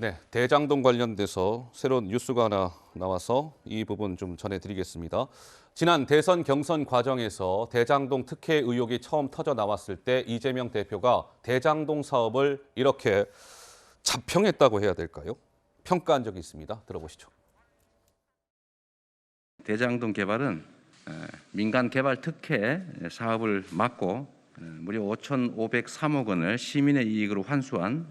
네, 대장동 관련돼서 새로운 뉴스가 하나 나와서 이 부분 좀 전해드리겠습니다. 지난 대선 경선 과정에서 대장동 특혜 의혹이 처음 터져 나왔을 때 이재명 대표가 대장동 사업을 이렇게 자평했다고 해야 될까요? 평가한 적이 있습니다. 들어보시죠. 대장동 개발은 민간 개발 특혜 사업을 막고 무려 5,503억 원을 시민의 이익으로 환수한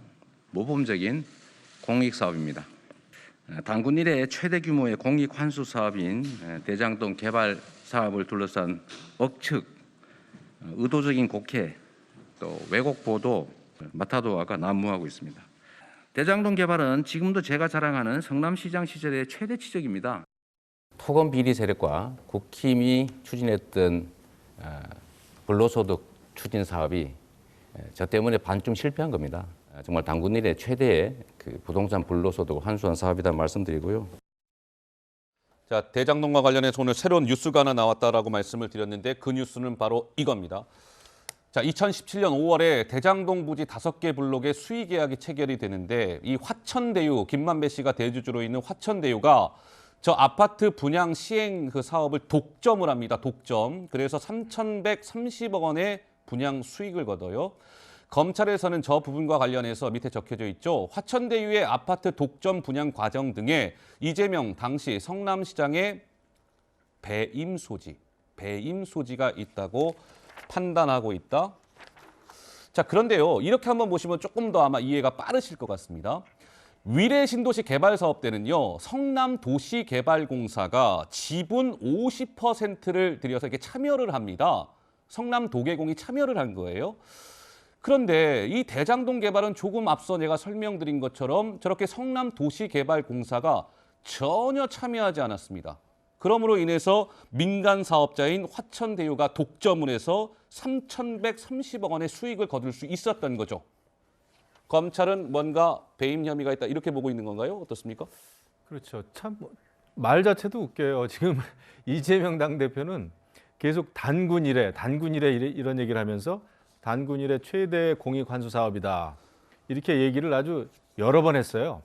모범적인 공익 사업입니다. 단군 이래 최대 규모의 공익 환수 사업인 대장동 개발 사업을 둘러싼 억측, 의도적인 곡해, 또 왜곡 보도, 마타도아가 난무하고 있습니다. 대장동 개발은 지금도 제가 자랑하는 성남시장 시절의 최대 치적입니다. 토건 비리 세력과 국힘이 추진했던 불로소득 추진 사업이 저 때문에 반쯤 실패한 겁니다. 정말 단군 이래 최대의 그 부동산 불로소득을 환수한 사업이다 말씀드리고요. 자, 대장동과 관련해서 오늘 새로운 뉴스가 하나 나왔다라고 말씀을 드렸는데 그 뉴스는 바로 이겁니다. 자, 2017년 5월에 대장동 부지 5개 블록의 수의 계약이 체결이 되는데 이 화천대유, 김만배 씨가 대주주로 있는 화천대유가 저 아파트 분양 시행 그 사업을 독점을 합니다. 독점. 그래서 3,130억 원의 분양 수익을 거둬요. 검찰에서는 저 부분과 관련해서 밑에 적혀져 있죠. 화천대유의 아파트 독점 분양 과정 등에 이재명 당시 성남시장의 배임 소지가 있다고 판단하고 있다. 자, 그런데요. 이렇게 한번 보시면 조금 더 아마 이해가 빠르실 것 같습니다. 위례 신도시 개발 사업 때는요. 성남도시개발공사가 지분 50%를 들여서 이렇게 참여를 합니다. 성남도계공이 참여를 한 거예요. 그런데 이 대장동 개발은 조금 앞서 내가 설명드린 것처럼 저렇게 성남도시개발공사가 전혀 참여하지 않았습니다. 그러므로 인해서 민간 사업자인 화천대유가 독점을 해서 3,130억 원의 수익을 거둘 수 있었던 거죠. 검찰은 뭔가 배임 혐의가 있다 이렇게 보고 있는 건가요? 어떻습니까? 그렇죠. 참 말 자체도 웃겨요. 지금 이재명 당대표는 계속 단군 이래 이런 얘기를 하면서 단군 이래 최대 공익 환수 사업이다. 이렇게 얘기를 아주 여러 번 했어요.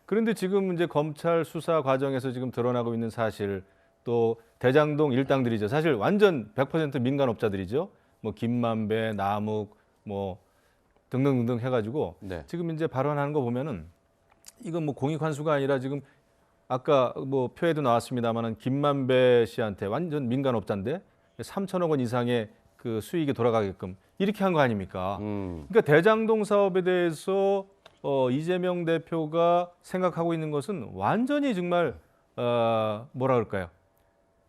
그런데 지금 이제 검찰 수사 과정에서 지금 드러나고 있는 사실, 또 대장동 일당들이죠. 사실 완전 100% 민간업자들이죠. 뭐 김만배, 남욱, 뭐 등등등등 해가지고 네. 지금 이제 발언하는 거 보면은 이건 뭐 공익 환수가 아니라 지금 아까 뭐 표에도 나왔습니다만은 김만배 씨한테 완전 민간업자인데 3천억 원 이상의 그 수익이 돌아가게끔 이렇게 한 거 아닙니까? 그러니까 대장동 사업에 대해서 이재명 대표가 생각하고 있는 것은 완전히 정말 뭐라 그럴까요?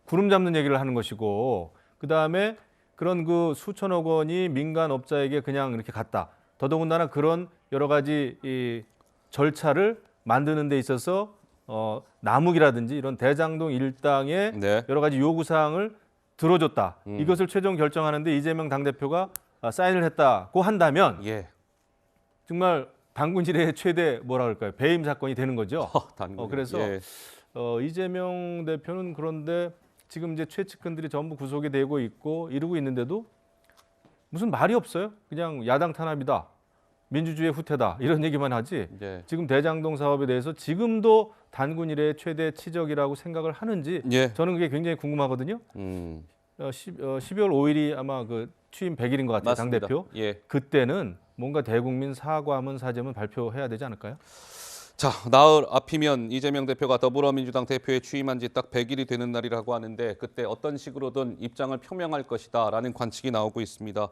구름 잡는 얘기를 하는 것이고, 그 다음에 그런 그 수천억 원이 민간업자에게 그냥 이렇게 갔다. 더더군다나 그런 여러 가지 이 절차를 만드는 데 있어서 남욱이라든지 이런 대장동 일당의 네. 여러 가지 요구사항을 들어줬다. 이것을 최종 결정하는데 이재명 당대표가 사인을 했다고 한다면 예. 정말 단군 이래의 최대 뭐라 그럴까요? 배임 사건이 되는 거죠. 단군. 그래서 예. 이재명 대표는 그런데 지금 이제 최측근들이 전부 구속이 되고 있고 이러고 있는데도 무슨 말이 없어요. 그냥 야당 탄압이다. 민주주의의 후퇴다. 이런 얘기만 하지. 예. 지금 대장동 사업에 대해서 지금도 단군 이래의 최대 치적이라고 생각을 하는지 예. 저는 그게 굉장히 궁금하거든요. 12월 5일이 아마 그 취임 100일인 것 같아요. 맞습니다. 당대표. 예. 그때는 뭔가 대국민 사과문 사죄문 발표해야 되지 않을까요? 자, 나흘 앞이면 이재명 대표가 더불어민주당 대표에 취임한 지 딱 100일이 되는 날이라고 하는데 그때 어떤 식으로든 입장을 표명할 것이다라는 관측이 나오고 있습니다.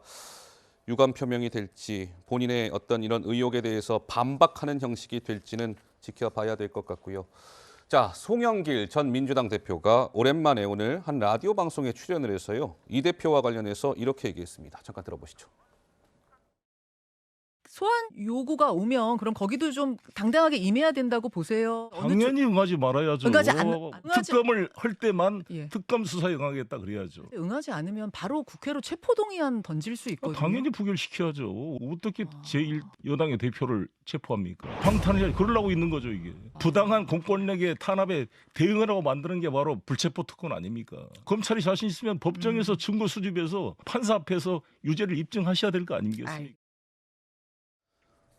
유감 표명이 될지 본인의 어떤 이런 의혹에 대해서 반박하는 형식이 될지는 지켜봐야 될 것 같고요. 자, 송영길 전 민주당 대표가 오랜만에 오늘 한 라디오 방송에 출연을 해서요. 이 대표와 관련해서 이렇게 얘기했습니다. 잠깐 들어보시죠. 소환 요구가 오면 그럼 거기도 좀 당당하게 임해야 된다고 보세요. 당연히 응하지 말아야죠. 응하지- 특검을 할 때만 예. 특검 수사에 응하겠다 그래야죠. 응하지 않으면 바로 국회로 체포동의안 던질 수 있거든요. 당연히 부결시켜야죠. 어떻게 제1여당의 대표를 체포합니까? 방탄을 그러려고 있는 거죠 이게. 부당한 공권력의 탄압에 대응하라고 만드는 게 바로 불체포 특권 아닙니까? 검찰이 자신 있으면 법정에서 증거 수집해서 판사 앞에서 유죄를 입증하셔야 될 거 아니겠습니까?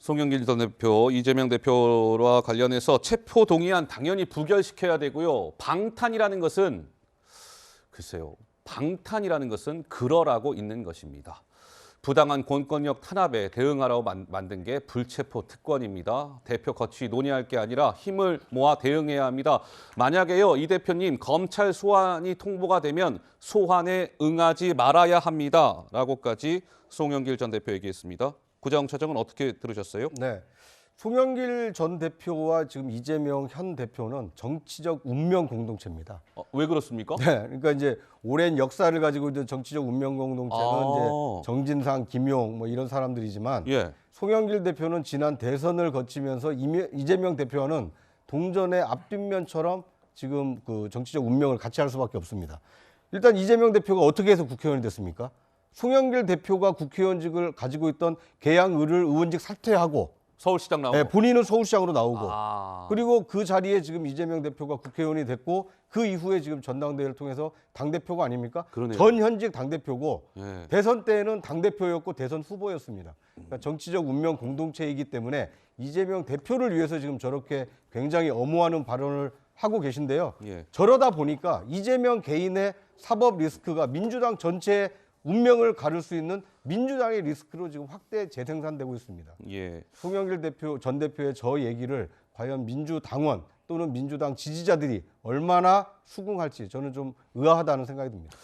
송영길 전 대표, 이재명 대표와 관련해서 체포 동의안 당연히 부결시켜야 되고요. 방탄이라는 것은 글쎄요. 방탄이라는 것은 그러라고 있는 것입니다. 부당한 공권력 탄압에 대응하라고 만든 게 불체포 특권입니다. 대표 거치 논의할 게 아니라 힘을 모아 대응해야 합니다. 만약에요, 이 대표님 검찰 소환이 통보가 되면 소환에 응하지 말아야 합니다. 라고까지 송영길 전 대표 얘기했습니다. 구자영 차장은 어떻게 들으셨어요? 네. 송영길 전 대표와 지금 이재명 현 대표는 정치적 운명 공동체입니다. 왜 그렇습니까? 네, 그러니까 이제 오랜 역사를 가지고 있는 정치적 운명 공동체는 이제 정진상, 김용 뭐 이런 사람들이지만 예. 송영길 대표는 지난 대선을 거치면서 이재명 대표와는 동전의 앞뒷면처럼 지금 그 정치적 운명을 같이 할 수밖에 없습니다. 일단 이재명 대표가 어떻게 해서 국회의원이 됐습니까? 송영길 대표가 국회의원직을 가지고 있던 계양을을 의원직 사퇴하고 서울시장 나오고. 네, 본인은 서울시장으로 나오고 아. 그리고 그 자리에 지금 이재명 대표가 국회의원이 됐고 그 이후에 지금 전당대회를 통해서 당대표가 아닙니까? 그러네요. 전 현직 당대표고 예. 대선 때에는 당대표였고 대선 후보였습니다. 그러니까 정치적 운명 공동체이기 때문에 이재명 대표를 위해서 지금 저렇게 굉장히 엄호하는 발언을 하고 계신데요. 예. 저러다 보니까 이재명 개인의 사법 리스크가 민주당 전체의 운명을 가를 수 있는 민주당의 리스크로 지금 확대 재생산되고 있습니다. 예. 송영길 대표 전 대표의 저 얘기를 과연 민주당원 또는 민주당 지지자들이 얼마나 수긍할지 저는 좀 의아하다는 생각이 듭니다.